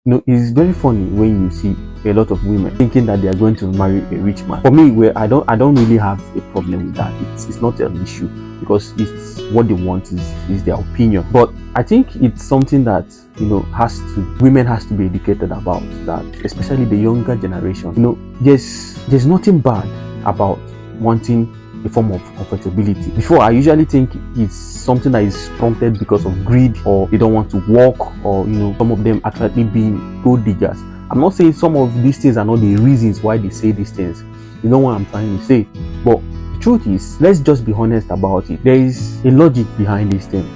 It's very funny when you see a lot of women thinking that they are going to marry a rich man. For me, where I don't really have a problem with that. It's not an issue because it's what they want is their opinion. But I think it's something that women has to be educated about that, especially the younger generation. There's nothing bad about wanting a form of comfortability. Before, I usually think it's something that is prompted because of greed, or they don't want to work, or some of them actually being gold diggers. I'm not saying some of these things are not the reasons why they say these things. You know what I'm trying to say? But the truth is, let's just be honest about it. There is a logic behind this thing.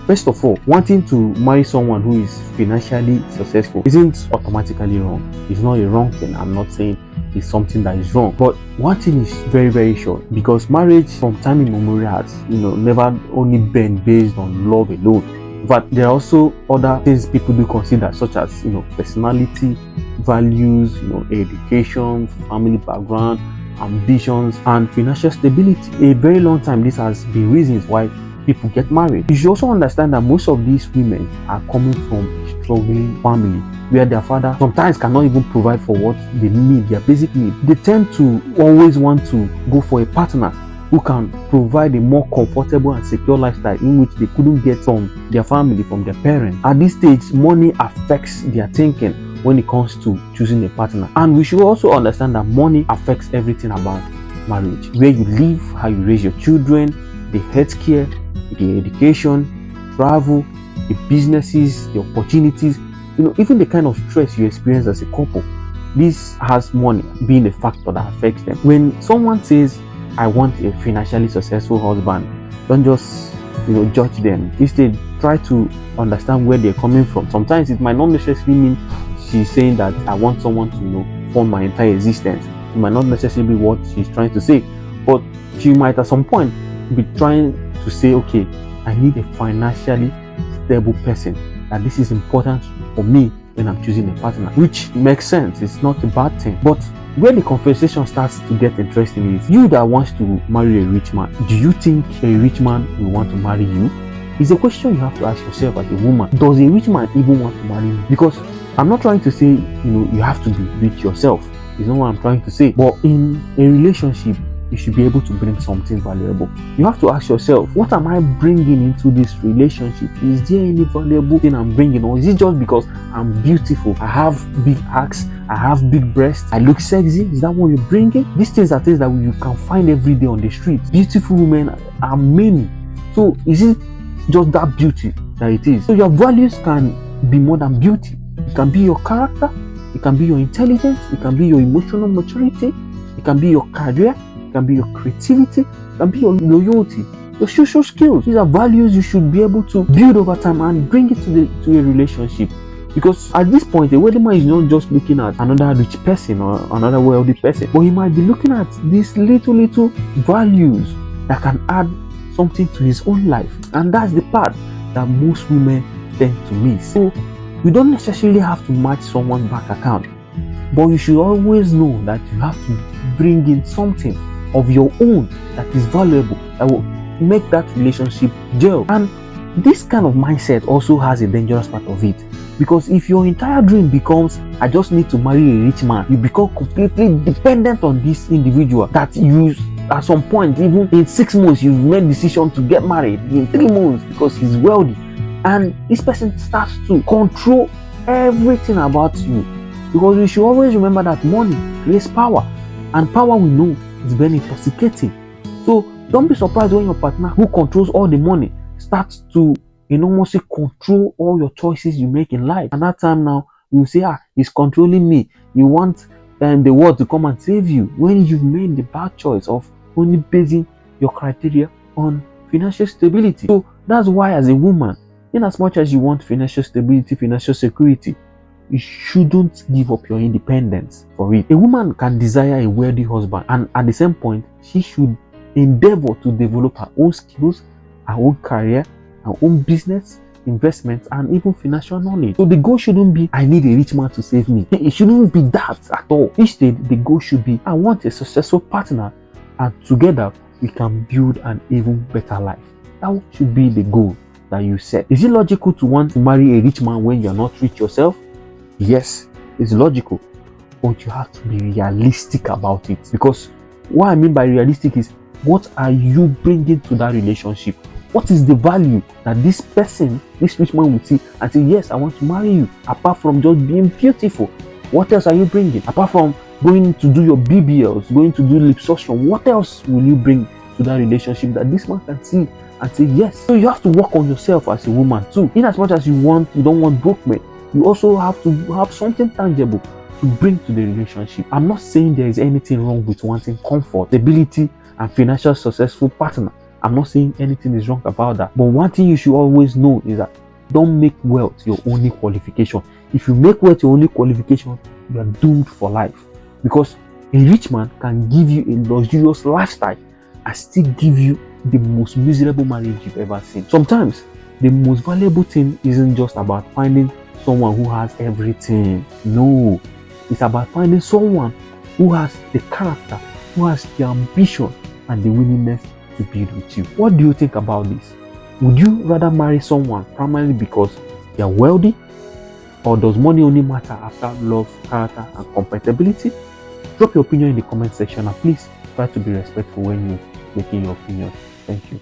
First of all, wanting to marry someone who is financially successful isn't automatically wrong. It's not a wrong thing. I'm not saying it's something that is wrong. But one thing is very, very sure, because marriage from time immemorial has, never only been based on love alone. But there are also other things people do consider, such as, personality, values, education, family background, ambitions, and financial stability. A very long time, this has been reasons why people get married. You should also understand that most of these women are coming from a struggling family where their father sometimes cannot even provide for what they need, their basic needs. They tend to always want to go for a partner who can provide a more comfortable and secure lifestyle in which they couldn't get from their family, from their parents. At this stage, money affects their thinking when it comes to choosing a partner. And we should also understand that money affects everything about marriage: where you live, how you raise your children, the healthcare, the education, travel, the businesses, the opportunities, even the kind of stress you experience as a couple. This has money being a factor that affects them. When someone says, I want a financially successful husband, don't just judge them. Instead, try to understand where they're coming from. Sometimes it might not necessarily mean she's saying that I want someone to fund my entire existence. It might not necessarily be what she's trying to say, but she might at some point be trying to say, okay, I need a financially stable person, that this is important for me when I'm choosing a partner, which makes sense. It's not a bad thing. But where the conversation starts to get interesting is, you that wants to marry a rich man, do you think a rich man will want to marry you? It's a question you have to ask yourself as a woman. Does a rich man even want to marry you? Because I'm not trying to say you have to be rich yourself. It's not what I'm trying to say. But in a relationship, you should be able to bring something valuable. You have to ask yourself, what am I bringing into this relationship? Is there any valuable thing I'm bringing, or is it just because I'm beautiful, I have big ass, I have big breasts, I look sexy? Is that what you're bringing? These things are things that you can find every day on the street. Beautiful women are many. So is it just that beauty that it is? So your values can be more than beauty. It can be your character, it can be your intelligence, it can be your emotional maturity, it can be your career, it can be your creativity, it can be your loyalty, your social skills. These are values you should be able to build over time and bring it to a relationship. Because at this point, a wedding man is not just looking at another rich person or another wealthy person, but he might be looking at these little values that can add something to his own life. And that's the part that most women tend to miss. So you don't necessarily have to match someone's bank account, but you should always know that you have to bring in something of your own that is valuable, that will make that relationship gel. And this kind of mindset also has a dangerous part of it, because if your entire dream becomes, I just need to marry a rich man, you become completely dependent on this individual, that you at some point, even in 6 months, you've made decision to get married, in 3 months, because he's wealthy, and this person starts to control everything about you. Because you should always remember that money creates power, and power, we know, is very intoxicating. So don't be surprised when your partner, who controls all the money, starts to enormously control all your choices you make in life. And that time now, you say, he's controlling me. You want the world to come and save you, when you've made the bad choice of only basing your criteria on financial stability. So that's why, as a woman, in as much as you want financial stability, financial security, you shouldn't give up your independence for it. A woman can desire a wealthy husband, and at the same point, she should endeavor to develop her own skills, her own career, her own business, investments, and even financial knowledge. So the goal shouldn't be, I need a rich man to save me. It shouldn't be that at all. Instead, the goal should be, I want a successful partner, and together we can build an even better life. That should be the goal that you set. Is it logical to want to marry a rich man when you're not rich yourself? Yes, it's logical, but you have to be realistic about it. Because what I mean by realistic is, what are you bringing to that relationship? What is the value that this person, this rich man, will see and say, yes, I want to marry you, apart from just being beautiful? What else are you bringing? Apart from going to do your BBLs, going to do liposuction, what else will you bring to that relationship that this man can see and say yes? So you have to work on yourself as a woman too. In as much as you don't want broke men, you also have to have something tangible to bring to the relationship. I'm not saying there is anything wrong with wanting comfort, stability, and financial successful partner. I'm not saying anything is wrong about that. But one thing you should always know is that don't make wealth your only qualification. If you make wealth your only qualification, you are doomed for life. Because a rich man can give you a luxurious lifestyle and still give you the most miserable marriage you've ever seen. Sometimes the most valuable thing isn't just about finding someone who has everything. No, it's about finding someone who has the character, who has the ambition and the willingness to build with you. What do you think about this? Would you rather marry someone primarily because they are wealthy, or does money only matter after love, character, and compatibility? Drop your opinion in the comment section, and please try to be respectful when you're making your opinion. Thank you.